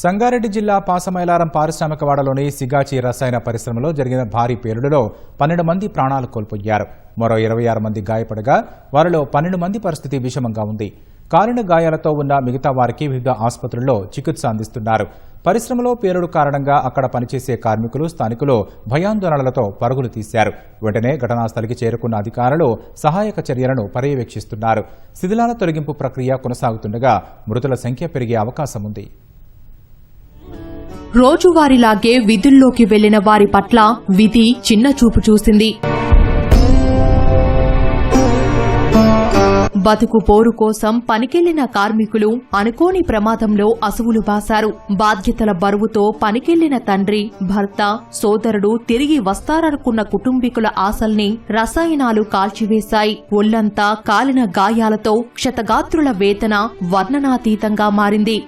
సంగారెడ్డి జిల్లా పాసమైలారం పారిశ్రామికవాడలోని సిగాచి రసాయన పరిశ్రమలో జరిగిన భారీ పేలుడులో 12 మంది ప్రాణాలు కోల్పోయారు. మరో 26 మంది గాయపడగా వారిలో 12 మంది పరిస్థితి విషమంగా ఉంది. కాలిన గాయాలతో ఉన్న మిగతా వారికి వివిధ ఆసుపత్రుల్లో చికిత్స అందిస్తున్నారు. పరిశ్రమలో పేలుడు కారణంగా అక్కడ పనిచేసే కార్మికులు, స్థానికులు భయాందోళనలతో పరుగులు తీశారు. వెంటనే ఘటనా స్థలికి చేరుకున్న అధికారులు సహాయక చర్యలను పర్యవేక్షిస్తున్నారు. శిథిలాల తొలగింపు ప్రక్రియ కొనసాగుతుండగా మృతుల సంఖ్య పెరిగే అవకాశం ఉంది. రోజువారీలాగే విధుల్లోకి వెళ్లిన వారి పట్ల విధి చిన్నచూపు చూసింది. బతుకు పోరు కోసం పనికెళ్లిన కార్మికులు అనుకోని ప్రమాదంలో అసువులు బాశారు. బాధ్యతల బరువుతో పనికెళ్లిన తండ్రి, భర్త, సోదరుడు తిరిగి వస్తారనుకున్న కుటుంబీకుల ఆశల్ని రసాయనాలు కాల్చివేశాయి. ఒళ్లంతా కాలిన గాయాలతో క్షతగాత్రుల వేదన వర్ణనాతీతంగా మారింది.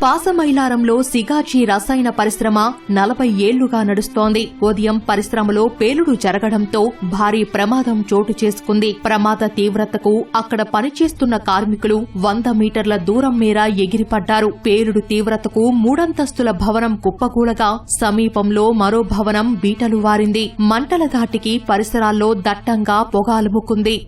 పాసమైలారంలో సిగాచి రసాయన పరిశ్రమ 40 ఏళ్లుగా నడుస్తోంది. ఉదయం పరిశ్రమలో పేలుడు జరగడంతో భారీ ప్రమాదం చోటు చేసుకుంది. ప్రమాద తీవ్రతకు అక్కడ పనిచేస్తున్న కార్మికులు 100 మీటర్ల దూరం మేర ఎగిరిపడ్డారు. పేలుడు తీవ్రతకు 3 అంతస్తుల భవనం కుప్పకూలగా సమీపంలో మరో భవనం బీటలు వారింది. మంటల ధాటికి పరిసరాల్లో దట్టంగా పొగ అలుముకుంది.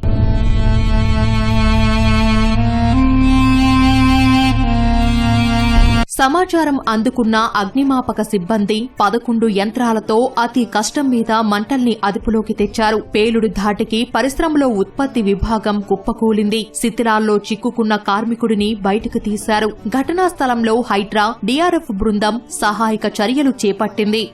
సమాచారం అందుకున్న అగ్నిమాపక సిబ్బంది 11 యంత్రాలతో అతి కష్టం మీద మంటల్ని అదుపులోకి తెచ్చారు. పేలుడు ధాటికి పరిశ్రమలో ఉత్పత్తి విభాగం కుప్పకూలింది. శిథిలాల్లో చిక్కుకున్న కార్మికుడిని బయటకు తీశారు. ఘటనా స్థలంలో హైడ్రా, డీఆర్ఎఫ్ బృందం సహాయక చర్యలు చేపట్టింది.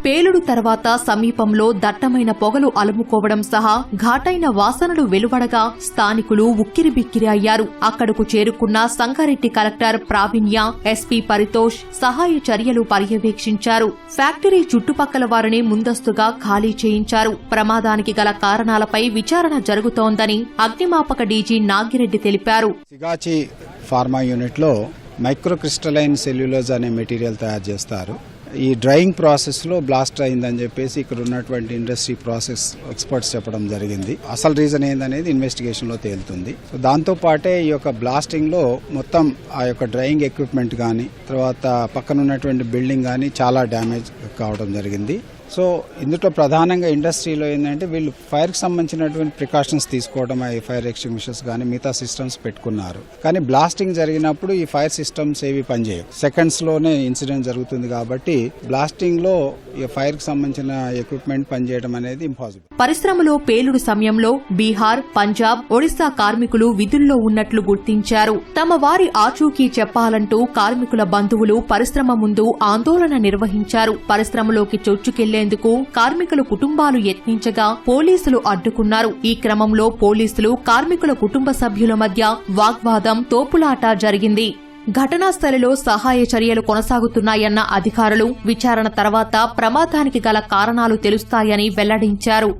పేలుడు తర్వాత సమీపంలో దట్టమైన పొగలు అలుముకోవడం సహా ఘాటైన వాసనలు వెలువడగా స్థానికులు ఉక్కిరిబిక్కిరి అయ్యారు. అక్కడకు చేరుకున్న సంగారెడ్డి కలెక్టర్ ప్రావీణ్య, ఎస్పీ పరితోష్ సహాయ చర్యలు పర్యవేక్షించారు. ఫ్యాక్టరీ చుట్టుపక్కల వారిని ముందస్తుగా ఖాళీ చేయించారు. ప్రమాదానికి గల కారణాలపై విచారణ జరుగుతోందని అగ్నిమాపక డీజీ నాగిరెడ్డి తెలిపారు. సిగాచి ఫార్మా యూనిట్ లో మైక్రోక్రిస్టలైన్ సెల్యులోజ్ అనే మెటీరియల్ తయారు చేస్తారు. ఈ డ్రైయింగ్ ప్రాసెస్ లో బ్లాస్ట్ అయిందని చెప్పేసి ఇక్కడ ఉన్నటువంటి ఇండస్ట్రీ ప్రాసెస్ ఎక్స్పర్ట్స్ చెప్పడం జరిగింది. అసలు రీజన్ ఏందనేది ఇన్వెస్టిగేషన్ లో తేలుతుంది. దాంతో పాటే ఈ యొక్క బ్లాస్టింగ్ లో మొత్తం ఆ యొక్క డ్రైయింగ్ ఎక్విప్మెంట్ గానీ, తర్వాత పక్కన ఉన్నటువంటి బిల్డింగ్ గానీ చాలా డ్యామేజ్ కావడం జరిగింది. సో ఇందులో ప్రధానంగా ఇండస్ట్రీలో ఏంటంటే వీళ్ళు ఫైర్ కి సంబంధించినటువంటి ప్రికాషన్స్ తీసుకోవడం, ఈ ఫైర్ ఎక్స్టింగ్విషర్స్ కానీ మిగతా సిస్టమ్స్ పెట్టుకున్నారు. కానీ బ్లాస్టింగ్ జరిగినప్పుడు ఈ ఫైర్ సిస్టమ్స్ ఏవి పనిచేయవు. సెకండ్స్ లోనే ఇన్సిడెంట్ జరుగుతుంది కాబట్టి బ్లాస్టింగ్ లో ఈ ఫైర్ కి సంబంధించిన ఎక్విప్మెంట్ పనిచేయడం అనేది ఇంపాసిబుల్. పరిశ్రమలో పేలుడు సమయంలో బీహార్, పంజాబ్, ఒడిశా కార్మికులు విధుల్లో ఉన్నట్లు గుర్తించారు. తమ వారి ఆచూకీ చెప్పాలంటూ కార్మికుల బంధువులు పరిశ్రమ ముందు ఆందోళన నిర్వహించారు. పరిశ్రమలోకి చొచ్చుకెళ్లేందుకు కార్మికుల కుటుంబాలు యత్నించగా పోలీసులు అడ్డుకున్నారు. ఈ క్రమంలో పోలీసులు, కార్మికుల కుటుంబ సభ్యుల మధ్య వాగ్వాదం, తోపులాట జరిగింది. ఘటనా స్థలిలో సహాయ చర్యలు కొనసాగుతున్నాయన్న అధికారులు విచారణ తర్వాత ప్రమాదానికి గల కారణాలు తెలుస్తాయని వెల్లడించారు.